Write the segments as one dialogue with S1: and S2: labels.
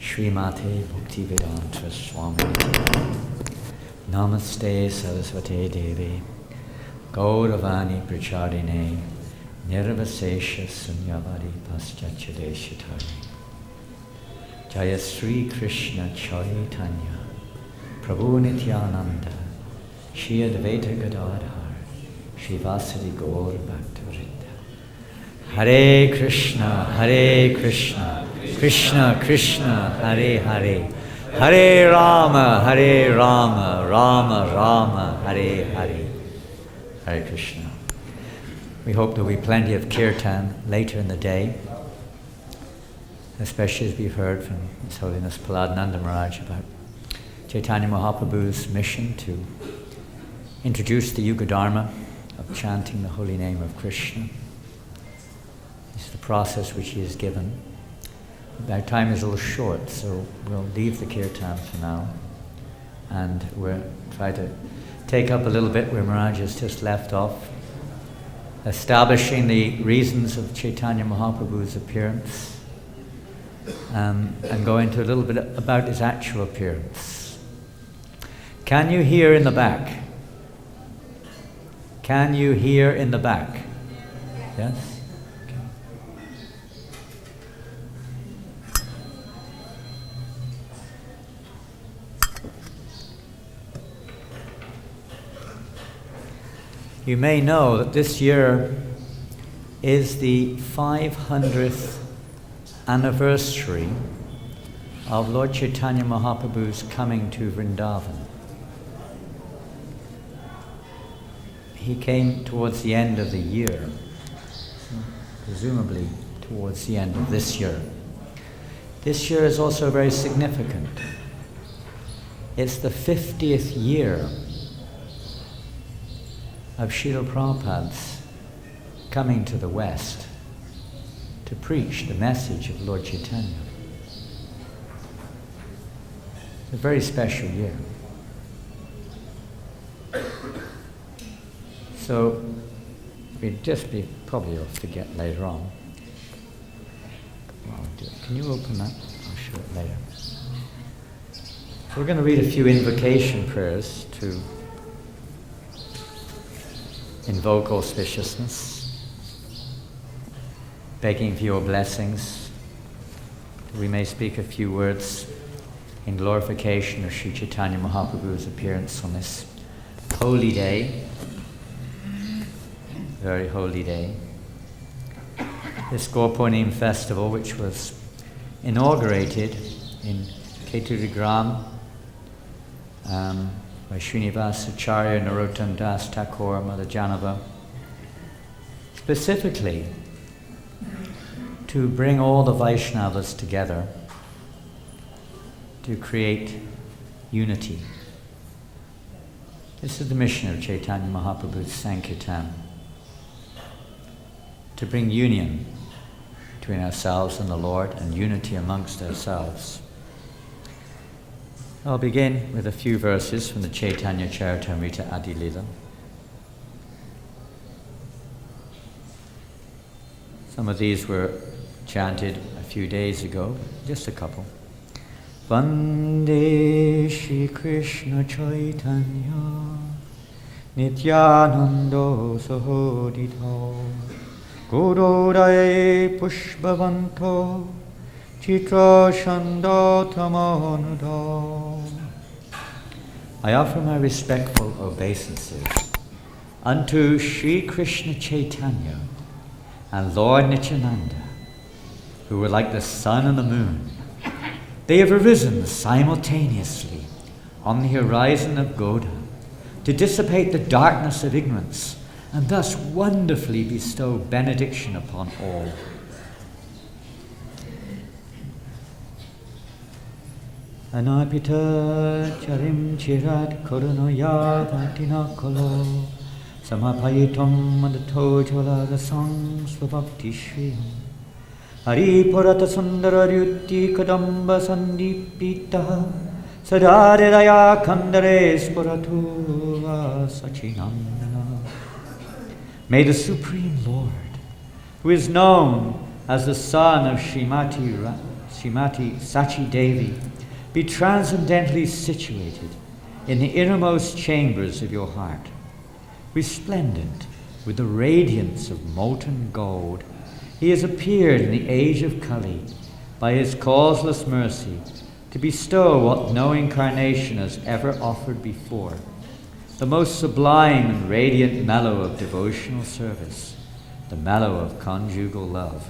S1: Srimate Bhaktivedanta Swami Namaste Saraswate Devi Gauravani Prachadine Nirvasesha Sunyavadi Paschachadeshitari Jaya Sri Krishna Chaitanya Prabhu Nityananda Shri Advaita Gadadhar Shivasadi Gaur Bhaktivinoda Hare Krishna Krishna Krishna Hare Hare Hare Rama Rama Rama Hare Hare Hare Krishna. We hope there will be plenty of kirtan later in the day, especially as we've heard from His Holiness Prahlad Maharaj about Chaitanya Mahaprabhu's mission to introduce the Yuga Dharma of chanting the holy name of Krishna. This is the process which he has given. Our time is a little short, so we'll leave the kirtan for now, and we'll try to take up a little bit where Maharaj has just left off, establishing the reasons of Chaitanya Mahaprabhu's appearance, and go into a little bit about his actual appearance. Can you hear in the back? Can you hear in the back? Yes? You may know that this year is the 500th anniversary of Lord Chaitanya Mahaprabhu's coming to Vrindavan. He came towards the end of the year, presumably towards the end of this year. This year is also very significant. It's the 50th year of Srila Prabhupada's coming to the West to preach the message of Lord Chaitanya. It's a very special year. So we'd just be probably off to get later on. Can you open that? I'll show it later. So we're going to read a few invocation prayers to invoke auspiciousness, begging for your blessings. We may speak a few words in glorification of Sri Chaitanya Mahaprabhu's appearance on this holy day, very holy day. This Gaura festival, which was inaugurated in Keturigram by Srinivas Acharya Narottam Das Thakur Mother Janava, specifically to bring all the Vaishnavas together to create unity. This is the mission of Chaitanya Mahaprabhu's Sankirtan, to bring union between ourselves and the Lord and unity amongst ourselves. I'll begin with a few verses from the Chaitanya Charitamrita Adi Lila. Some of these were chanted a few days ago, just a couple. Vande Shri Krishna Chaitanya Nityanando Sahodito Gurudaye Pushpavanto Chitra Shandotamanado. I offer my respectful obeisances unto Sri Krishna Chaitanya and Lord Nityananda, who were like the sun and the moon. They have arisen simultaneously on the horizon of Gauda to dissipate the darkness of ignorance and thus wonderfully bestow benediction upon all. Anapita charim chirat korunoya patina kolo samapayitam madato jalagasam svabhakti shriyam Hari Purata Sundara Ryuti Kadamba Sandipita Sadaridaya Kandare Spuratu Sachinandana. May the Supreme Lord, who is known as the son of Srimati Srimati Sachi Devi, be transcendently situated in the innermost chambers of your heart, resplendent with the radiance of molten gold. He has appeared in the age of Kali by his causeless mercy to bestow what no incarnation has ever offered before, the most sublime and radiant mellow of devotional service, the mellow of conjugal love.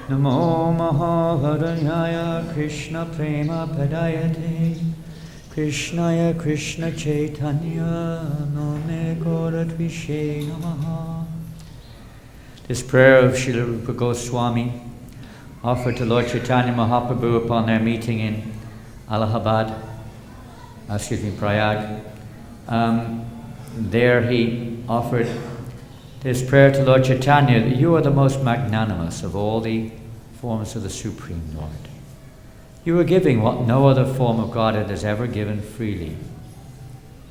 S1: Namo Mahavadanyaya Krishna Prema Padayate Krishnaya Krishna Chaitanya Name Gaura Tvishe Namaha. This prayer of Srila Rupa Goswami, offered to Lord Chaitanya Mahaprabhu upon their meeting in Prayag. There he offered this prayer to Lord Chaitanya, that you are the most magnanimous of all the forms of the Supreme Lord. You are giving what no other form of Godhead has ever given freely,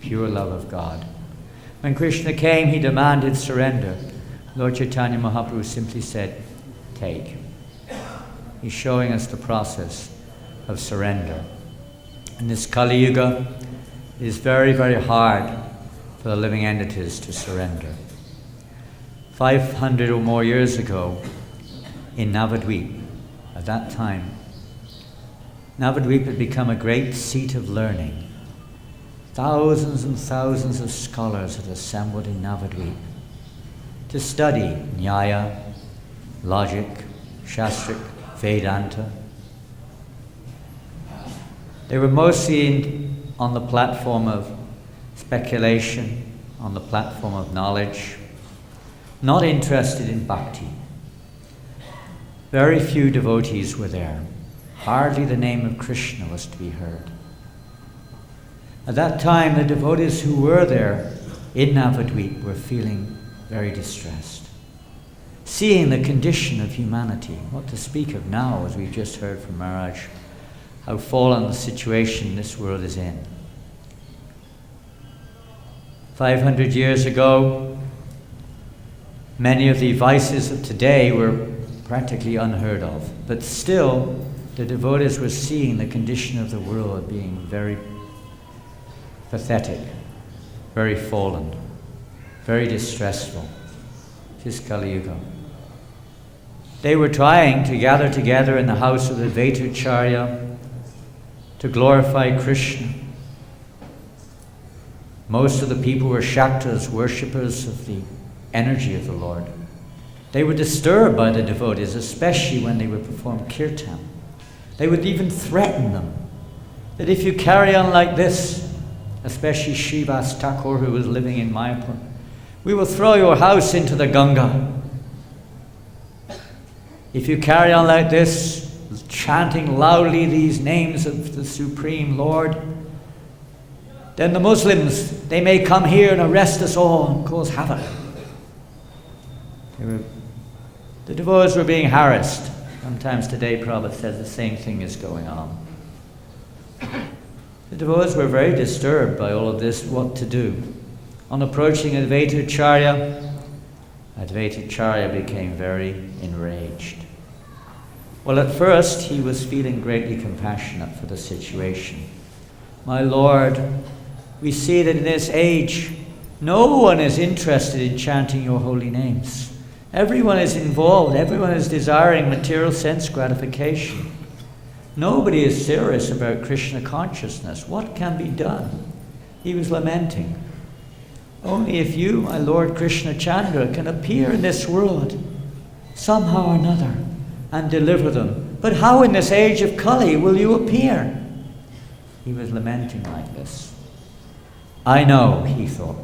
S1: pure love of God. When Krishna came, he demanded surrender. Lord Chaitanya Mahaprabhu simply said, take. He's showing us the process of surrender. In this Kali Yuga, it is very, very hard for the living entities to surrender. 500 or more years ago, in Navadvip, at that time, Navadvip had become a great seat of learning. Thousands and thousands of scholars had assembled in Navadvip to study Nyaya, logic, Shastric, Vedanta. They were mostly on the platform of speculation, on the platform of knowledge, not interested in bhakti. Very few devotees were there. Hardly the name of Krishna was to be heard. At that time, the devotees who were there in Navadvip were feeling very distressed, seeing the condition of humanity. What to speak of now, as we've just heard from Maharaj, how fallen the situation this world is in. 500 years ago, many of the vices of today were practically unheard of, but still the devotees were seeing the condition of the world being very pathetic, very fallen, very distressful. This Kali Yuga. They were trying to gather together in the house of the Advaitacharya to glorify Krishna. Most of the people were Shaktas, worshippers of the energy of the Lord. They were disturbed by the devotees, especially when they would perform kirtan. They would even threaten them that if you carry on like this, especially Srivas Thakur, who was living in Mayapur, we will throw your house into the Ganga. If you carry on like this, chanting loudly these names of the Supreme Lord, then the Muslims, they may come here and arrest us all and cause havoc. The devotees were being harassed. Sometimes today Prabhupada says the same thing is going on. The devotees were very disturbed by all of this, what to do. On approaching Advaitacharya, Advaitacharya became very enraged. Well, at first he was feeling greatly compassionate for the situation. My Lord, we see that in this age, no one is interested in chanting your holy names. Everyone is involved, everyone is desiring material sense gratification. Nobody is serious about Krishna consciousness. What can be done? He was lamenting. Only if you, my Lord Krishna Chandra, can appear in this world somehow or another and deliver them. But how in this age of Kali will you appear? He was lamenting like this. I know, he thought,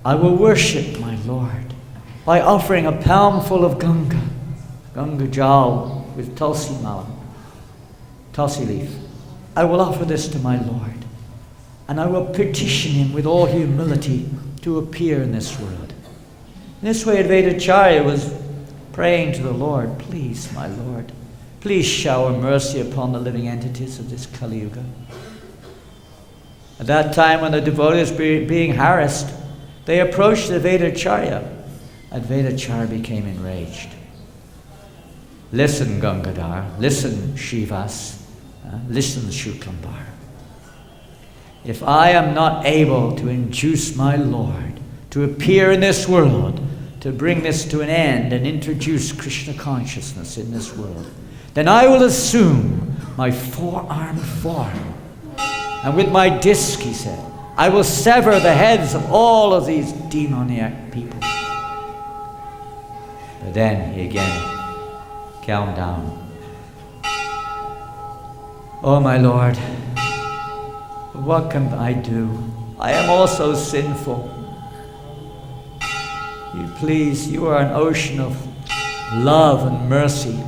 S1: I will worship my Lord by offering a palmful of Ganga Jal with Tulsi Mala, Tulsi leaf. I will offer this to my Lord, and I will petition him with all humility to appear in this world. In this way, Advaitacharya was praying to the Lord, please, my Lord, please shower mercy upon the living entities of this Kali Yuga. At that time, when the devotees were being harassed, they approached Advaitacharya. Advaitacharya became enraged. Listen, Gangadhar. Listen, Shivas. Listen, Shuklambar. If I am not able to induce my Lord to appear in this world, to bring this to an end and introduce Krishna consciousness in this world, then I will assume my four-armed form. And with my disc, he said, I will sever the heads of all of these demoniac people. But then he again calmed down. Oh, my Lord, what can I do? I am also sinful. You are an ocean of love and mercy.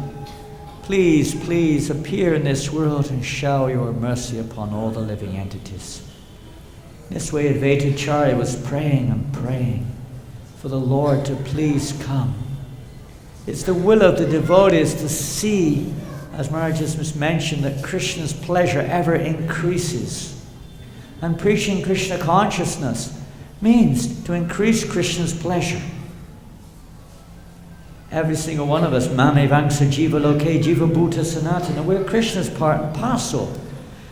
S1: Please, please appear in this world and shower your mercy upon all the living entities. This way Advaita Acharya was praying and praying for the Lord to please come. It's the will of the devotees to see, as Maharaj just mentioned, that Krishna's pleasure ever increases. And preaching Krishna consciousness means to increase Krishna's pleasure. Every single one of us, Mame Vangsa Jiva Loke Jiva Bhuta Sanatana, we're Krishna's part and parcel.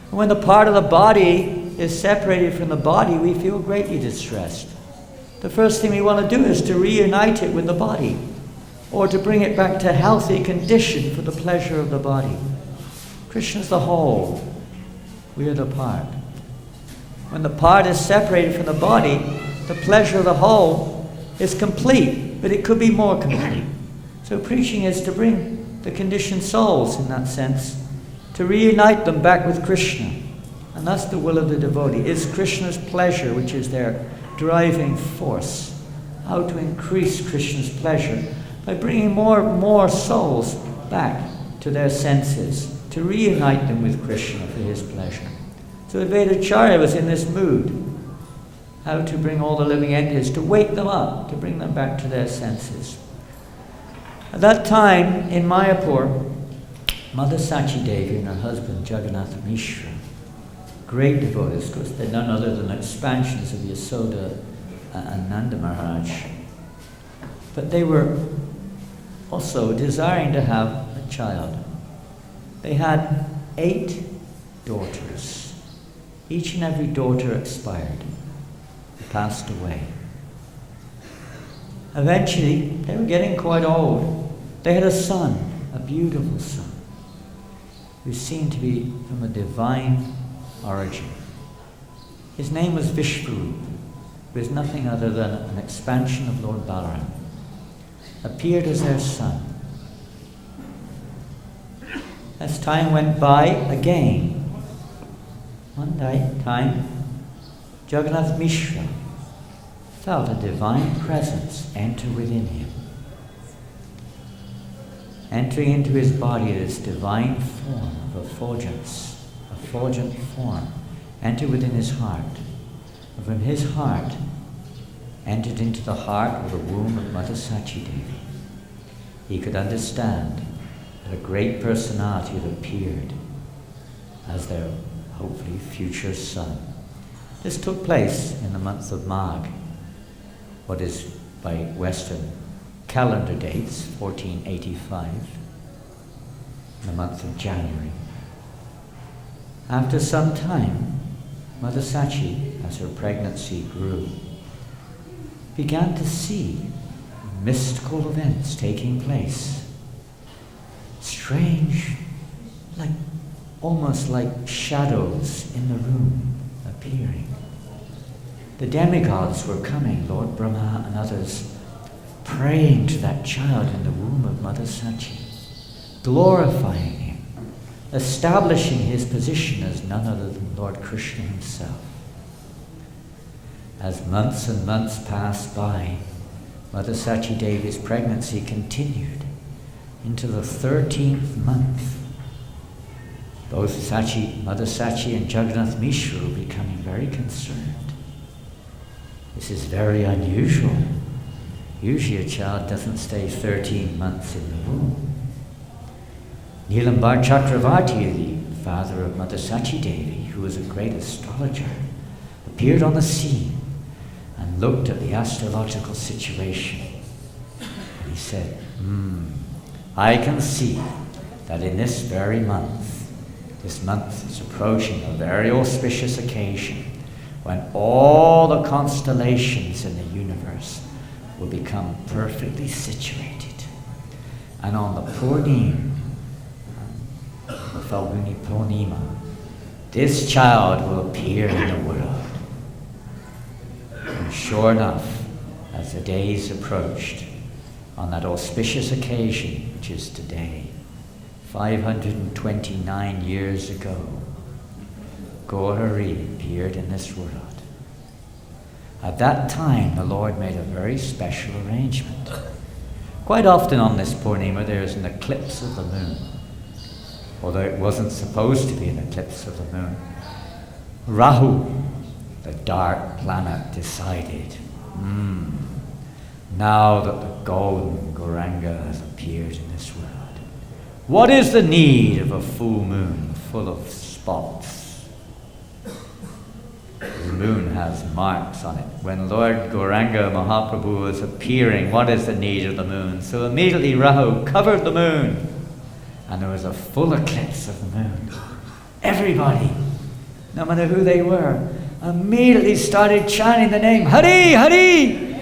S1: And when the part of the body is separated from the body, we feel greatly distressed. The first thing we want to do is to reunite it with the body, or to bring it back to a healthy condition for the pleasure of the body. Krishna's the whole, we are the part. When the part is separated from the body, the pleasure of the whole is complete, but it could be more complete. So preaching is to bring the conditioned souls, in that sense, to reunite them back with Krishna. And that's the will of the devotee. It's Krishna's pleasure which is their driving force. How to increase Krishna's pleasure? By bringing more souls back to their senses, to reunite them with Krishna for his pleasure. So Advaita Acharya was in this mood. How to bring all the living entities, to wake them up, to bring them back to their senses. At that time, in Mayapur, Mother Sachi Devi and her husband Jagannath Mishra, great devotees, because they're none other than expansions of Yasoda and Nanda Maharaj. But they were also desiring to have a child. They had 8 daughters. Each and every daughter expired, passed away. Eventually, they were getting quite old. They had a son, a beautiful son, who seemed to be from a divine origin. His name was Vishvarup, who is nothing other than an expansion of Lord Balaram, appeared as their son. As time went by, again, one time, Jagannath Mishra felt a divine presence enter within him. Entering into his body, this divine form of effulgence, effulgent form, entered within his heart. And from his heart, entered into the heart or the womb of Mother Sachi Devi. He could understand that a great personality had appeared as their, hopefully, future son. This took place in the month of Magh, what is by Western calendar dates, 1485, in the month of January. After some time, Mother Sachi, as her pregnancy grew, began to see mystical events taking place. Strange, almost like shadows in the room appearing. The demigods were coming, Lord Brahma and others, praying to that child in the womb of Mother Sachi, glorifying him, establishing his position as none other than Lord Krishna himself. As months and months passed by, Mother Sachi Devi's pregnancy continued into the 13th month. Both Mother Sachi and Jagannath Mishra were becoming very concerned. This is very unusual. Usually a child doesn't stay 13 months in the womb. Nilambar Chakravarti, the father of Mother Sachi Devi, who was a great astrologer, appeared on the scene and looked at the astrological situation. And he said, I can see that in this very month, this month is approaching a very auspicious occasion when all the constellations in the universe will become perfectly situated. And on the Purnima, the Falguni Purnima, this child will appear in the world. And sure enough, as the days approached, on that auspicious occasion, which is today, 529 years ago, Gaura appeared in this world. At that time, the Lord made a very special arrangement. Quite often on this Purnima, there is an eclipse of the moon, although it wasn't supposed to be an eclipse of the moon. Rahu, the dark planet, decided, now that the golden Gauranga has appeared in this world, what is the need of a full moon full of spots? The moon has marks on it. When Lord Gauranga Mahaprabhu was appearing, what is the need of the moon? So immediately Rahu covered the moon, and there was a full eclipse of the moon. Everybody, no matter who they were, immediately started chanting the name, Hari, Hari!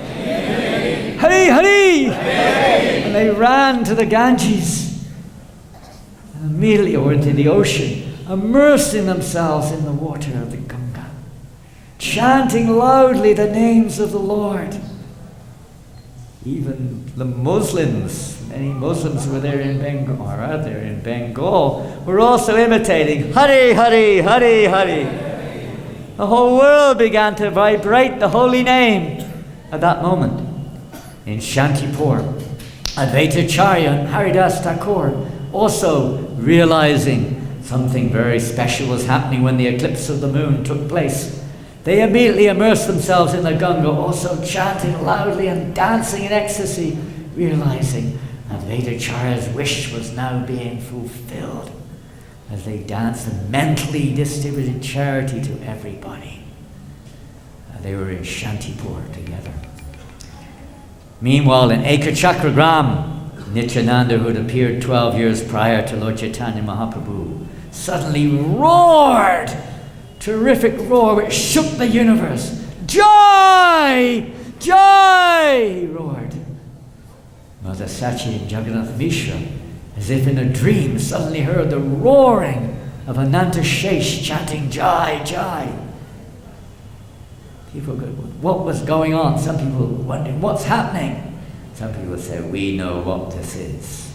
S1: Hari, Hari! And they ran to the Ganges, and immediately, or into the ocean, immersing themselves in the water of the Ganga, chanting loudly the names of the Lord. Even the Muslims, many Muslims who were there in Bengal, or out there in Bengal, were also imitating Hari, Hari, Hari, Hari. The whole world began to vibrate the holy name at that moment. In Shantipur, Advaita Acharya and Haridas Thakur, also realizing something very special was happening when the eclipse of the moon took place, they immediately immersed themselves in the Ganga, also chanting loudly and dancing in ecstasy, realizing Advaita Acharya's wish was now being fulfilled as they danced and mentally distributed charity to everybody. They were in Shantipur together. Meanwhile, in Ekachakragram, Nityananda, who had appeared 12 years prior to Lord Chaitanya Mahaprabhu, suddenly roared, terrific roar which shook the universe. Jai! Jai! He roared. Mother Sachi and Jagannath Mishra, as if in a dream, suddenly heard the roaring of Ananta Shesh chanting Jai! Jai! People go, what was going on? Some people were wondering, what's happening? Some people say, we know what this is.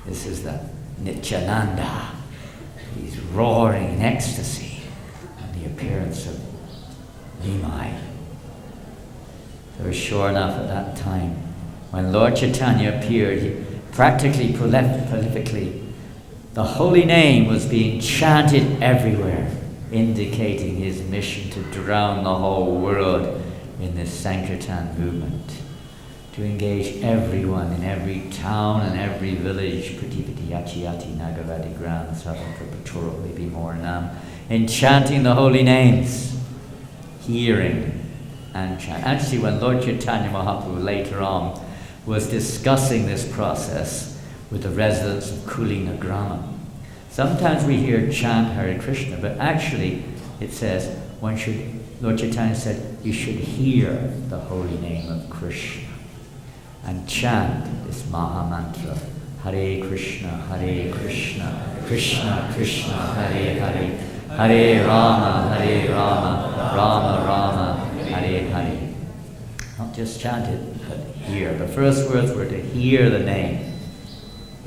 S1: This is the Nityananda. He's roaring in ecstasy on the appearance of Nimai. So sure enough, at that time, when Lord Chaitanya appeared, practically prolifically, the holy name was being chanted everywhere, indicating his mission to drown the whole world in this Sankirtan movement, to engage everyone in every town and every village, Pratipati, Yachiyati, Nagarati, Gram, Savantra, Paturo, maybe more now, in chanting the holy names, hearing and chanting. Actually, when Lord Chaitanya Mahaprabhu later on was discussing this process with the residents of Kulinagrama, sometimes we hear chant Hare Krishna, but actually it says Lord Chaitanya said, you should hear the holy name of Krishna and chant this Maha Mantra, Hare Krishna, Krishna Krishna, Hare Hare, Hare Rama, Rama Rama, Hare Hare. Not just chant it, but hear. The first words were to hear the name.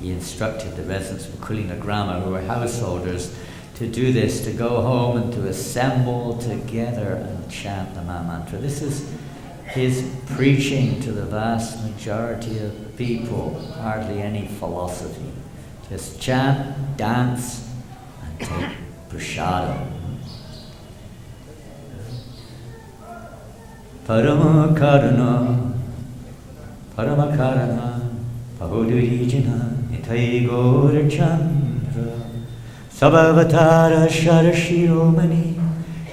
S1: He instructed the residents of Kulinagrama, who were householders, to do this, to go home and to assemble together and chant the Maha Mantra. This is his preaching to the vast majority of people, hardly any philosophy. Just chant, dance, and take prasadam. Parama Karana, Pahudurijana, Nitai Gaura Chandra, Sabhavatara Sharashiromani,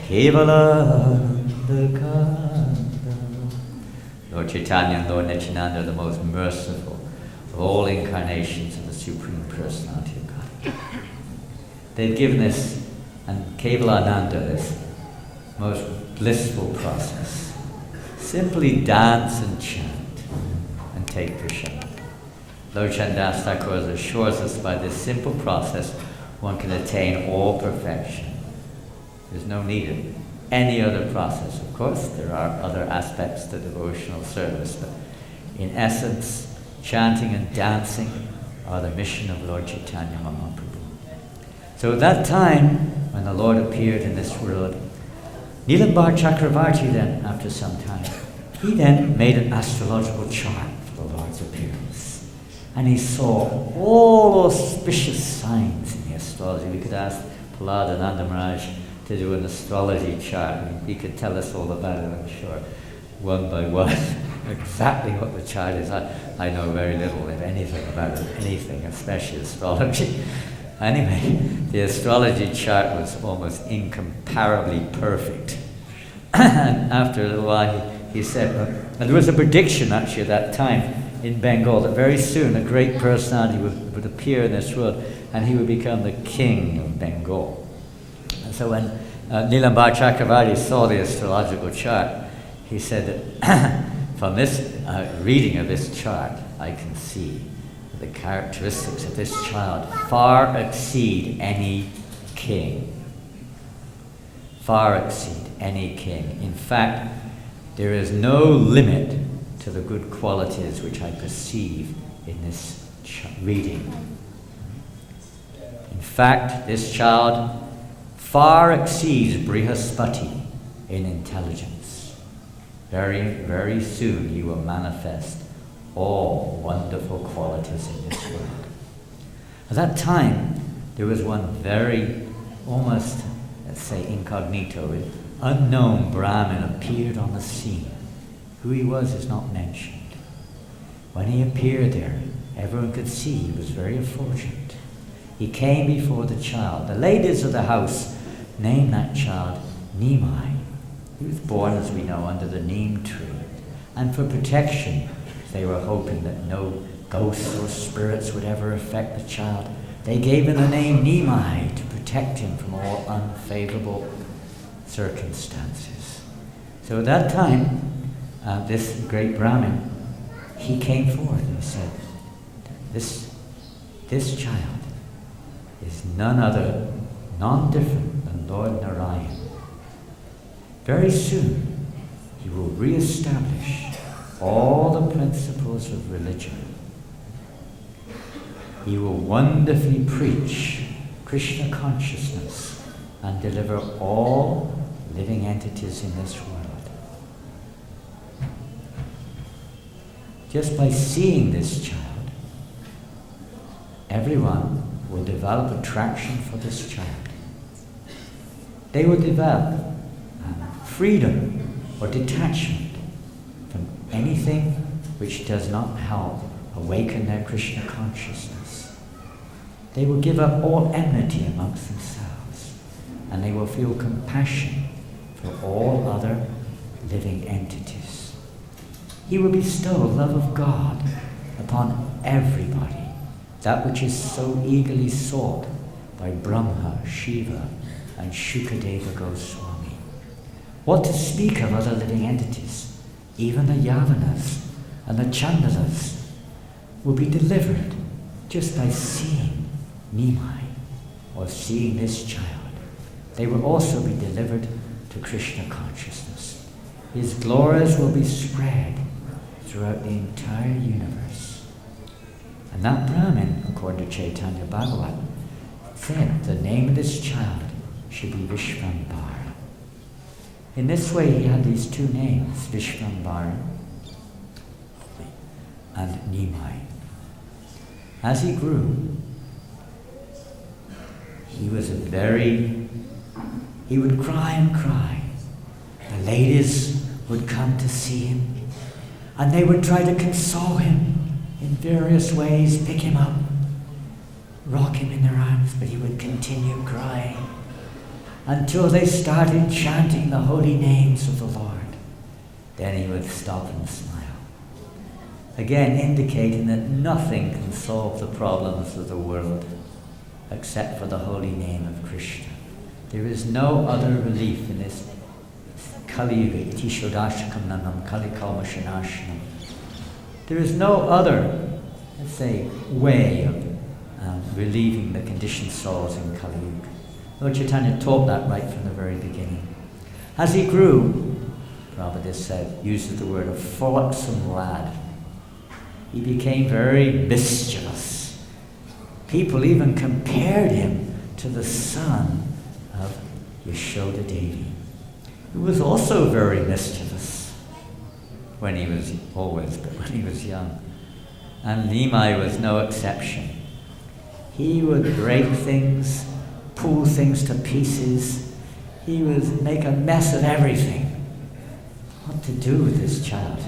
S1: Kevala Kanda. Lord Chaitanya and Lord Nityananda are the most merciful, of all incarnations of the Supreme Personality of God. They've given this, and Kevalananda, this most blissful process. Simply dance and chant and take prashad. Lochan Das Thakur assures us by this simple process one can attain all perfection. There's no need of any other process. Of course, there are other aspects to devotional service, but in essence, chanting and dancing are the mission of Lord Chaitanya Mahaprabhu. So at that time, when the Lord appeared in this world, Nilambar Chakravarti then, after some time, he then made an astrological chart for the Lord's appearance. And he saw all auspicious signs in the astrology. We could ask Prahlad Ananda Maharaj to do an astrology chart. He could tell us all about it, I'm sure, one by one, exactly what the chart is. I know very little, if anything, about anything, especially astrology. Anyway, the astrology chart was almost incomparably perfect. And after a little while, he said, and there was a prediction actually at that time in Bengal that very soon a great personality would appear in this world and he would become the king of Bengal. And so when Nilambar Chakravarti saw the astrological chart, he said that from this reading of this chart, I can see the characteristics of this child far exceed any king. Far exceed any king. In fact, there is no limit to the good qualities which I perceive in this reading. In fact, this child far exceeds Brihaspati in intelligence. Very, very soon he will manifest all wonderful qualities in this world. At that time, there was one very, almost, let's say, incognito, unknown Brahmin appeared on the scene. Who he was is not mentioned. When he appeared there, everyone could see he was very effulgent. He came before the child. The ladies of the house named that child Nimai. He was born, as we know, under the neem tree. And for protection, they were hoping that no ghosts or spirits would ever affect the child. They gave him the name Nimai to protect him from all unfavorable circumstances. So at that time, this great Brahmin, he came forward and said, this child is none other, none different than Lord Narayan. Very soon, he will re-establish all the principles of religion. He will wonderfully preach Krishna consciousness and deliver all living entities in this world. Just by seeing this child, everyone will develop attraction for this child. They will develop freedom or detachment from anything which does not help awaken their Krishna consciousness. They will give up all enmity amongst themselves, and they will feel compassion for all other living entities. He will bestow love of God upon everybody, that which is so eagerly sought by Brahma, Shiva, and Shukadeva Goswami. What to speak of other living entities? Even the Yavanas and the Chandalas will be delivered just by seeing Nimai or seeing this child. They will also be delivered to Krishna consciousness. His glories will be spread throughout the entire universe. And that Brahmin, according to Chaitanya Bhagavat, said the name of this child should be Vishvambara. In this way, he had these two names, Vishvambara and Nimai. As he grew, he would cry and cry. The ladies would come to see him, and they would try to console him in various ways, pick him up, rock him in their arms, but he would continue crying until they started chanting the holy names of the Lord. Then he would stop and smile. again indicating that nothing can solve the problems of the world except for the holy name of Krishna. There is no other relief in this Kali Yuga, iti shodashakam nanam kali kalma shanashanam. There is no other, let's say, way of relieving the conditioned souls in Kali Yuga. Lord Chaitanya taught that right from the very beginning. As he grew, Prabhupada said, uses the word, a frolicsome lad. He became very mischievous. People even compared him to the son of Yashoda Devi, who was also very mischievous when he was young. And Nimai was no exception. He would break things, pull things to pieces. He would make a mess of everything. What to do with this child?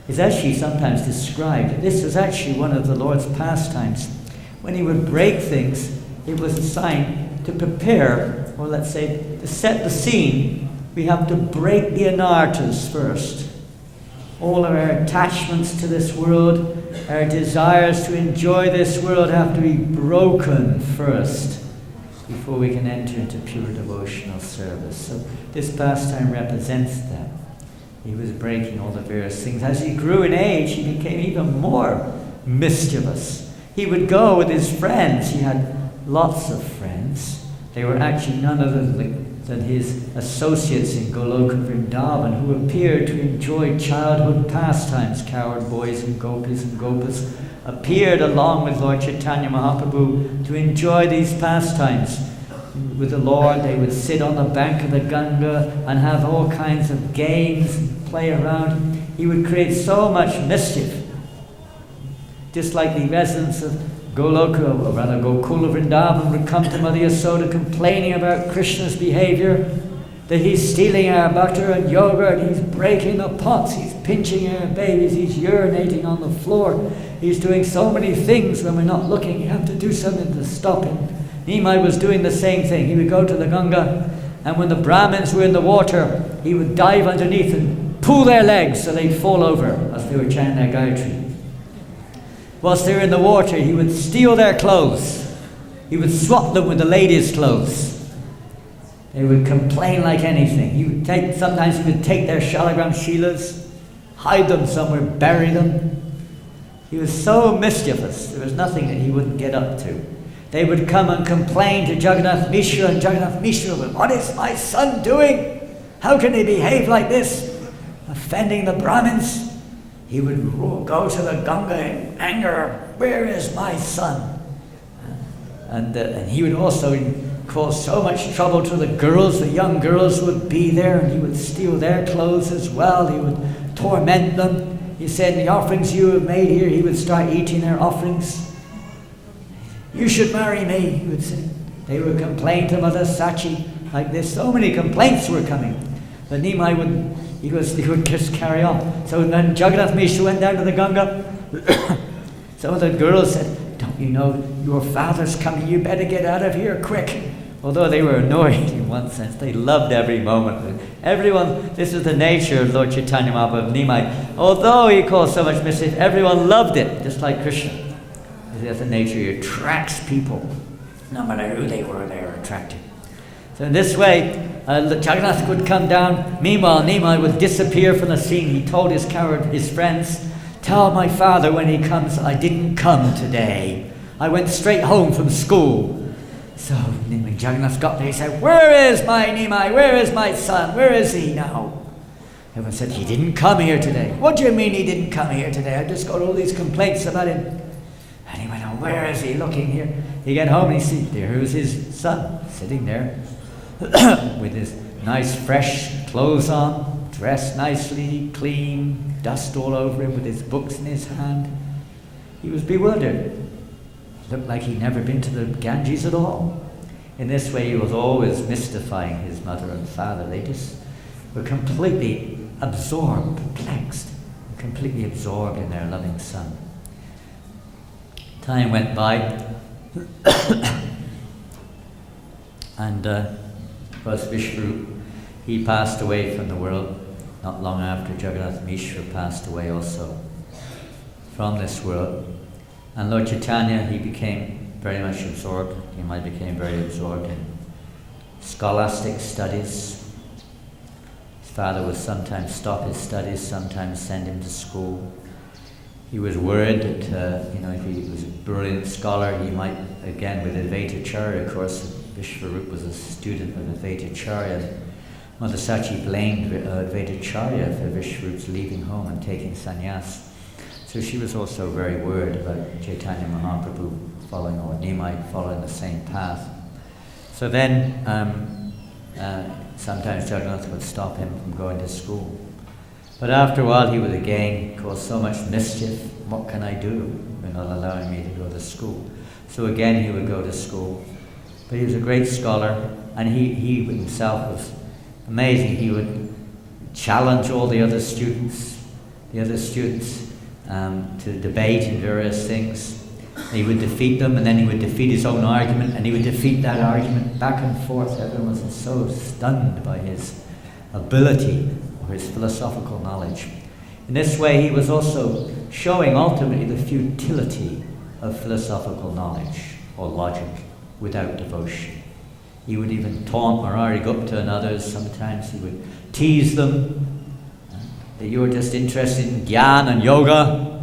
S1: It's actually sometimes described, this was actually one of the Lord's pastimes. When he would break things, it was a sign to prepare, or let's say, to set the scene. We have to break the anartas first. All of our attachments to this world, our desires to enjoy this world have to be broken first before we can enter into pure devotional service. So this pastime represents that. He was breaking all the various things. As he grew in age, he became even more mischievous. He would go with his friends. He had lots of friends. They were actually none other than his associates in Goloka Vrindavan, who appeared to enjoy childhood pastimes. Cowherd boys and gopas appeared along with Lord Chaitanya Mahaprabhu to enjoy these pastimes. With the Lord, they would sit on the bank of the Ganga and have all kinds of games and play around. He would create so much mischief. Just like the residents of Goloka, or rather Gokula Vrindavan, would come to Mother Yasoda complaining about Krishna's behavior, that he's stealing our butter and yogurt, he's breaking the pots, he's pinching our babies, he's urinating on the floor, he's doing so many things when we're not looking. You have to do something to stop him. Nimai was doing the same thing. He would go to the Ganga, and when the Brahmins were in the water, he would dive underneath and pull their legs so they'd fall over as they were chanting their Gayatri. Whilst they were in the water, he would steal their clothes. He would swap them with the ladies' clothes. They would complain like anything. Sometimes he would take their shalagram shilas, hide them somewhere, bury them. He was so mischievous. There was nothing that he wouldn't get up to. They would come and complain to Jagannath Mishra, and Jagannath Mishra would, "What is my son doing? How can he behave like this? Offending the Brahmins?" He would go to the Ganga in anger, "Where is my son?" And he would also cause so much trouble to the girls. The young girls would be there, and he would steal their clothes as well. He would torment them. He said, "The offerings you have made here," he would start eating their offerings. "You should marry me," he would say. They would complain to Mother Sachi like this. So many complaints were coming. But Nimai would just carry on. So then Jagannath Mishra went down to the Ganga. Some of the girls said, "Don't you know your father's coming? You better get out of here quick." Although they were annoyed in one sense, they loved every moment. Everyone, this is the nature of Lord Chaitanya Mahaprabhu, Nimai. Although he caused so much mischief, everyone loved it, just like Krishna. That's the nature. He attracts people. No matter who they were attracted. So in this way, Jagannath would come down. Meanwhile, Nimai would disappear from the scene. He told his friends, "Tell my father when he comes, I didn't come today. I went straight home from school." So when Jagannath got there, he said, "Where is my Nimai? Where is my son? Where is he now?" Everyone said, "He didn't come here today." "What do you mean he didn't come here today? I just got all these complaints about him." And he went, "Oh, where is he? Looking here." He got home and he see there was his son sitting there with his nice fresh clothes on, dressed nicely, clean, dust all over him, with his books in his hand. He was bewildered. Looked like he'd never been to the Ganges at all. In this way, he was always mystifying his mother and father. They just were completely absorbed, perplexed, completely absorbed in their loving son. Time went by, and Vishnu, he passed away from the world not long after Jagannath Mishra passed away also. from this world. And Lord Chaitanya, he became very much absorbed. He became very absorbed in scholastic studies. His father would sometimes stop his studies, sometimes send him to school. He was worried that, if he was a brilliant scholar, he might, again, with Advaita Charya, of course, Vishvarup was a student of Advaita Charya. Mother Sachi blamed Advaita Charya for Vishvarup's leaving home and taking sannyas. So she was also very worried about Chaitanya Mahaprabhu following, or Nimai following the same path. So then, sometimes Jagannath would stop him from going to school. But after a while he would again cause so much mischief. What can I do? You're not allowing me to go to school. So again he would go to school. But he was a great scholar, and he himself was amazing. He would challenge all the other students to debate in various things. He would defeat them, and then he would defeat his own argument, and he would defeat that argument back and forth. Everyone was so stunned by his ability or his philosophical knowledge. In this way, he was also showing ultimately the futility of philosophical knowledge or logic without devotion. He would even taunt Murari Gupta and others. Sometimes he would tease them that you're just interested in Gyan and yoga.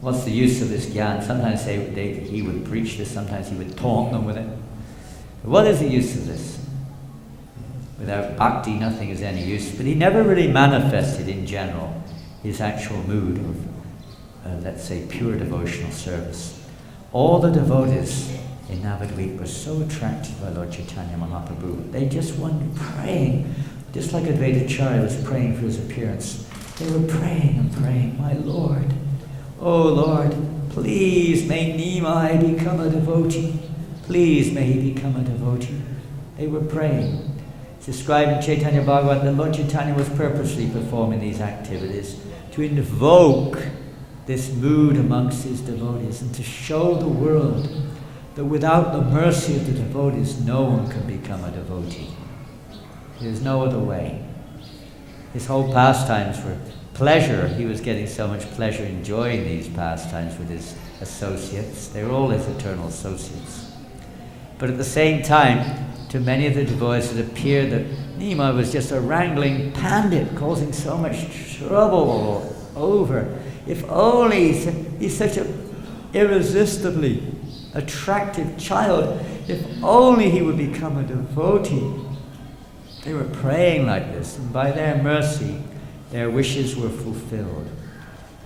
S1: What's the use of this Gyan? Sometimes he would preach this, sometimes he would taunt them with it. What is the use of this? Without bhakti, nothing is any use. But he never really manifested in general his actual mood of, let's say, pure devotional service. All the devotees in Navadvip were so attracted by Lord Chaitanya Mahaprabhu. They just went praying, just like Advaita Charya was praying for his appearance. They were praying and praying, my Lord, oh Lord, please may Nimai become a devotee. Please may he become a devotee. They were praying. It's described in Chaitanya Bhagavat that Lord Chaitanya was purposely performing these activities to invoke this mood amongst his devotees and to show the world that without the mercy of the devotees, no one can become a devotee. There's no other way. His whole pastimes were pleasure. He was getting so much pleasure enjoying these pastimes with his associates. They were all his eternal associates. But at the same time, to many of the devotees it appeared that Nimai was just a wrangling pandit, causing so much trouble over. If only he's such an irresistibly attractive child, if only he would become a devotee. They were praying like this, and by their mercy, their wishes were fulfilled.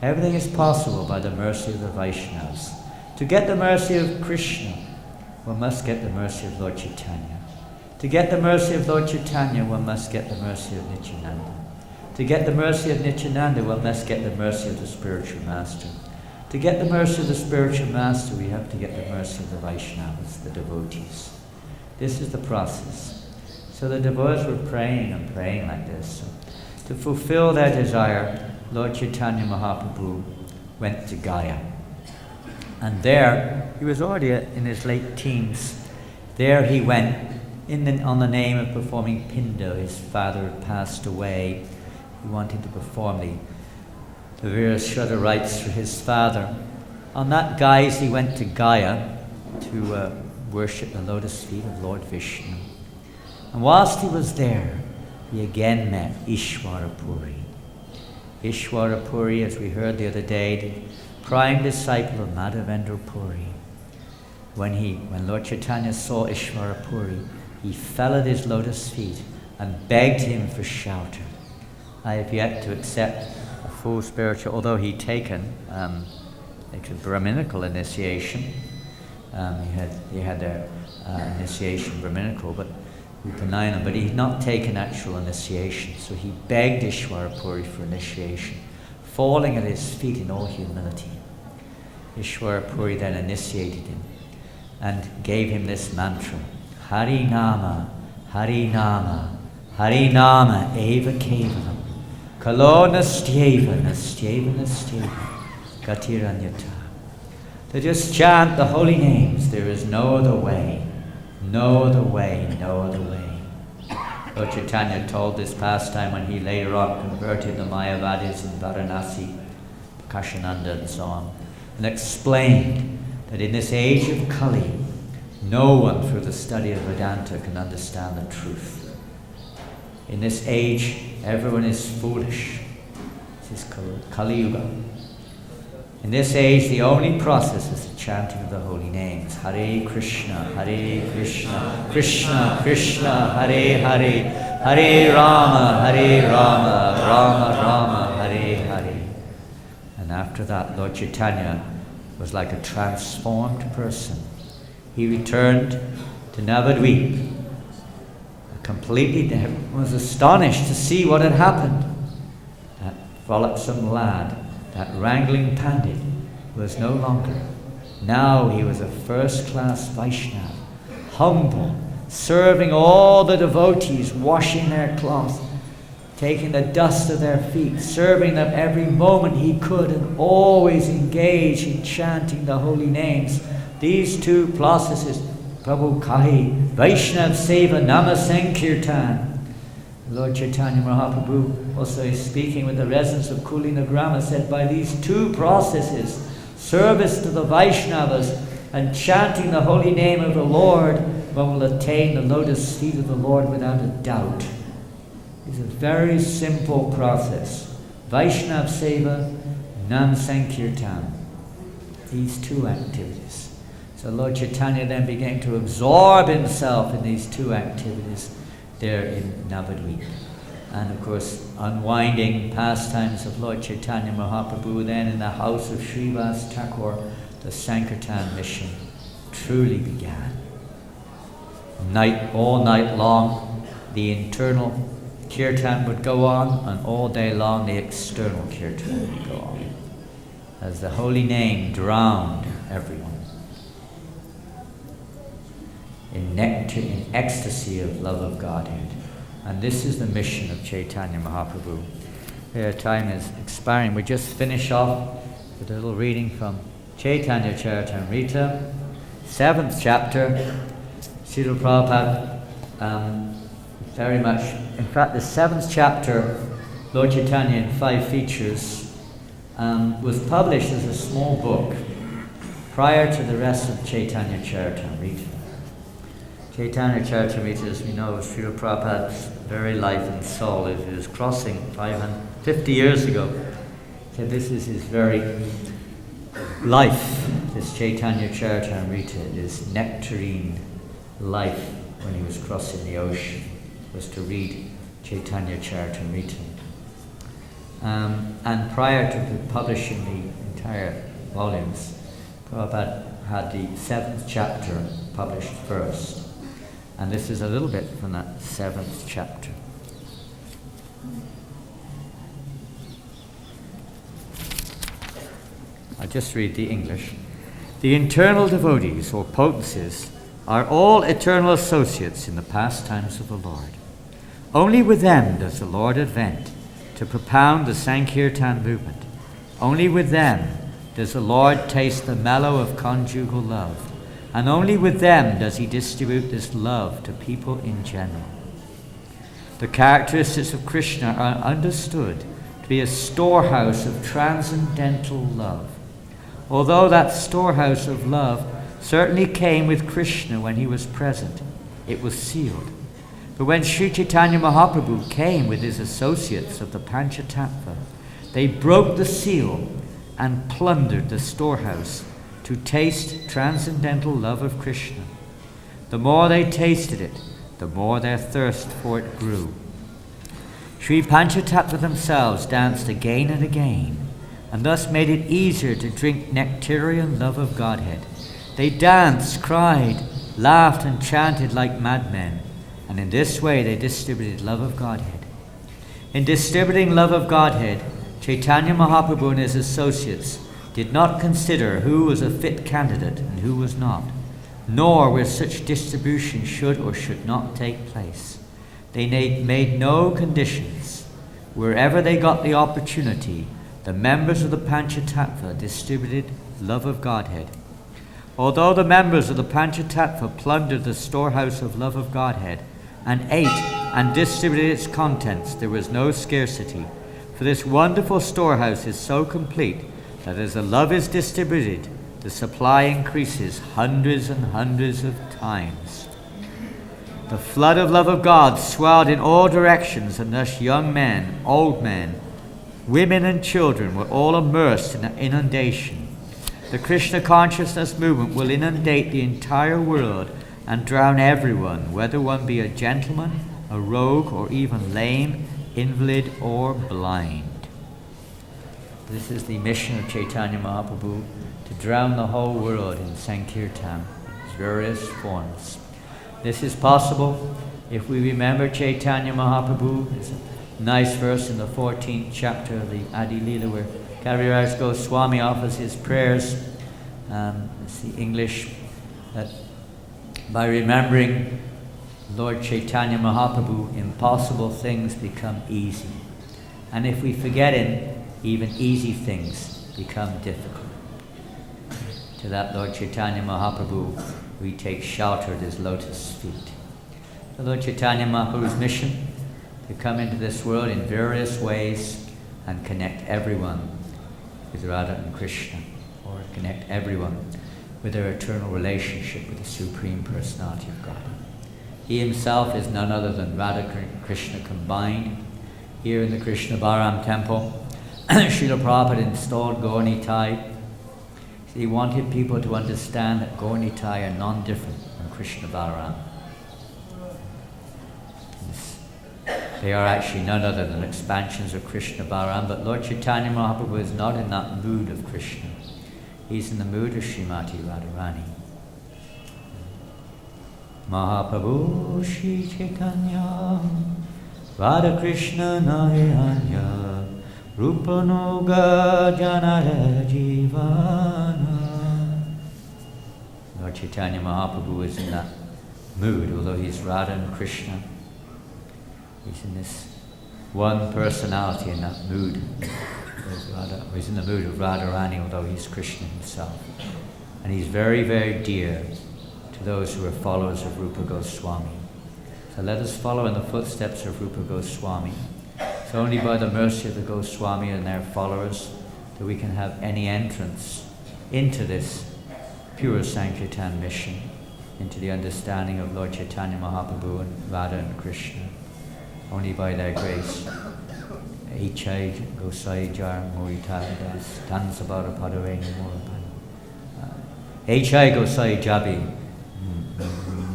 S1: Everything is possible by the mercy of the Vaishnavas. To get the mercy of Krishna, one must get the mercy of Lord Chaitanya. To get the mercy of Lord Chaitanya, one must get the mercy of Nityananda. To get the mercy of Nityananda, one must get the mercy of the spiritual master. To get the mercy of the spiritual master, we have to get the mercy of the Vaishnavas, the devotees. This is the process. So the devotees were praying and praying like this. So, to fulfill their desire, Lord Chaitanya Mahaprabhu went to Gaya. And there, he was already in his late teens. There he went on the name of performing Pindo. His father had passed away. He wanted to perform the various Shraddha rites for his father. On that guise, he went to Gaya to worship the lotus feet of Lord Vishnu. And whilst he was there, he again met Ishwarapuri. Ishwarapuri, as we heard the other day, the prime disciple of Madhavendra Puri. When Lord Chaitanya saw Ishwarapuri, he fell at his lotus feet and begged him for shelter. I have yet to accept a full spiritual, although he'd taken a Brahminical initiation. He had their initiation Brahminical, but Upanayana, but he had not taken actual initiation. So he begged Ishwarapuri for initiation, falling at his feet in all humility. Ishwarapuri then initiated him and gave him this mantra: Hari Nama, Hari Nama, Hari Nama Eva Kevalam, Kalo Nastyeva, Nastyeva, Nastyeva, Gatiranyata. To just chant the holy names, there is no other way, no other way, no other way. Lord Chaitanya told this pastime when he later on converted the Mayavadis in Varanasi. Kashananda and so on, and explained that in this age of Kali, no one through the study of Vedanta can understand the truth. In this age, everyone is foolish. This is Kali Yuga. In this age, the only process is the chanting of the holy names. Hare Krishna, Krishna Krishna, Hare Hare, Hare Rama, Rama Rama, Hare Hare. And after that, Lord Chaitanya was like a transformed person. He returned to Navadvip, completely was astonished to see what had happened. That frolicsome lad, that wrangling pandit, was no longer. Now he was a first-class Vaishnava, humble, serving all the devotees, washing their cloths, taking the dust of their feet, serving them every moment he could, and always engaged in chanting the holy names. These two processes, Prabhu Kahi, Vaishnav Seva Nama Sankirtan. Lord Chaitanya Mahaprabhu, also speaking with the residents of Kulinagrama, said by these two processes, service to the Vaishnavas and chanting the holy name of the Lord, one will attain the lotus feet of the Lord without a doubt. It's a very simple process. Vaishnav Seva, Nam Sankirtan. These two activities. So Lord Chaitanya then began to absorb himself in these two activities there in Navadvip. And of course, unwinding pastimes of Lord Chaitanya Mahaprabhu, then in the house of Srivas Thakur, the Sankirtan mission truly began. All night long, the internal kirtan would go on, and all day long the external kirtan would go on, as the holy name drowned everyone in nectar, in ecstasy of love of Godhead. And this is the mission of Chaitanya Mahaprabhu. Our time is expiring. We just finish off with a little reading from Chaitanya Charitamrita, 7th chapter. Srila Prabhupada very much, in fact the 7th chapter, Lord Chaitanya in 5 features, was published as a small book prior to the rest of Chaitanya Charitamrita. Chaitanya Charitamrita, as we know, is Srila Prabhupada's very life and soul. It was crossing 550 years ago. So this is his very life, this Chaitanya Charitamrita, this nectarine life when he was crossing the ocean, was to read Chaitanya Charitamrita. And prior to publishing the entire volumes, Prabhupada had the 7th chapter published first. And this is a little bit from that 7th chapter. I'll just read the English. The internal devotees or potencies are all eternal associates in the pastimes of the Lord. Only with them does the Lord advent to propound the Sankirtan movement. Only with them does the Lord taste the mellow of conjugal love. And only with them does he distribute this love to people in general. The characteristics of Krishna are understood to be a storehouse of transcendental love. Although that storehouse of love certainly came with Krishna when he was present, it was sealed. But when Sri Chaitanya Mahaprabhu came with his associates of the Panchatattva, they broke the seal and plundered the storehouse to taste transcendental love of Krishna. The more they tasted it, the more their thirst for it grew. Sri Panchatattva themselves danced again and again, and thus made it easier to drink nectarian love of Godhead. They danced, cried, laughed, and chanted like madmen, and in this way they distributed love of Godhead. In distributing love of Godhead, Chaitanya Mahaprabhu and his associates did not consider who was a fit candidate and who was not, nor where such distribution should or should not take place. They made no conditions. Wherever they got the opportunity, the members of the Panchatattva distributed love of Godhead. Although the members of the Panchatattva plundered the storehouse of love of Godhead and ate and distributed its contents, there was no scarcity, for this wonderful storehouse is so complete that as the love is distributed, the supply increases hundreds and hundreds of times. The flood of love of God swelled in all directions, and thus young men, old men, women and children were all immersed in an inundation. The Krishna consciousness movement will inundate the entire world and drown everyone, whether one be a gentleman, a rogue, or even lame, invalid, or blind. This is the mission of Chaitanya Mahaprabhu, to drown the whole world in Sankirtan, in its various forms. This is possible if we remember Chaitanya Mahaprabhu. There's a nice verse in the 14th chapter of the Adi Lila where Kaviraj Goswami offers his prayers. It's the English, that by remembering Lord Chaitanya Mahaprabhu, impossible things become easy. And if we forget him, even easy things become difficult. To that Lord Chaitanya Mahaprabhu, we take shelter at his lotus feet. The Lord Chaitanya Mahaprabhu's mission to come into this world in various ways and connect everyone with Radha and Krishna, or connect everyone with their eternal relationship with the Supreme Personality of God. He himself is none other than Radha and Krishna combined. Here in the Krishna Balaram temple, Srila Prabhupada installed Gaura Nitai. He wanted people to understand that Gaura Nitai are non-different from Krishna Balaram. They are actually none other than expansions of Krishna Balaram, but Lord Chaitanya Mahaprabhu is not in that mood of Krishna. He's in the mood of Srimati Radharani. Mahaprabhu Shri Chaitanya Radha Krishna Nayanya Rupanuga Janara Jivana. Lord Chaitanya Mahaprabhu is in that mood, although he's Radha and Krishna. He's in this one personality, in that mood. He's in the mood of Radharani, although he's Krishna himself. And he's very, very dear to those who are followers of Rupa Goswami. So let us follow in the footsteps of Rupa Goswami. It's only by the mercy of the Goswami and their followers that we can have any entrance into this pure Sankirtan mission, into the understanding of Lord Chaitanya Mahaprabhu and Radha and Krishna. Only by their grace. H Gosai Jar Moritadas Tansabara Padareni Morapan. H Gosai Jabi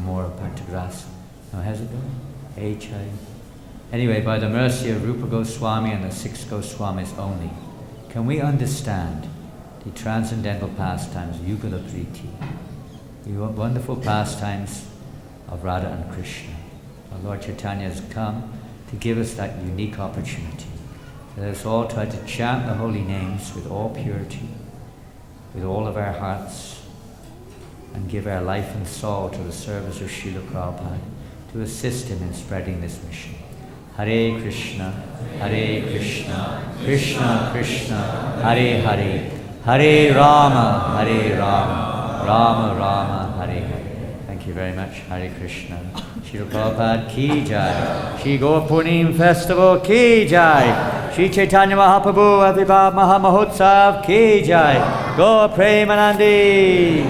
S1: Morapantagras. Now how's it going? H. Anyway, by the mercy of Rupa Goswami and the 6 Goswamis only, can we understand the transcendental pastimes, Yugala Priti, the wonderful pastimes of Radha and Krishna. Our Lord Chaitanya has come to give us that unique opportunity. Let us all try to chant the holy names with all purity, with all of our hearts, and give our life and soul to the service of Srila Prabhupada to assist him in spreading this mission. Hare Krishna, Krishna Krishna, Hare Hare, Hare Rama, Rama Rama, Hare Hare. Thank you very much. Hare Krishna. Srila Prabhupada ki jai. Shri Gaura Purnim Festival ki jai. Shri Chaitanya Mahaprabhu Abhibhav Mahamahotsav ki jai. Gaura Premanandi.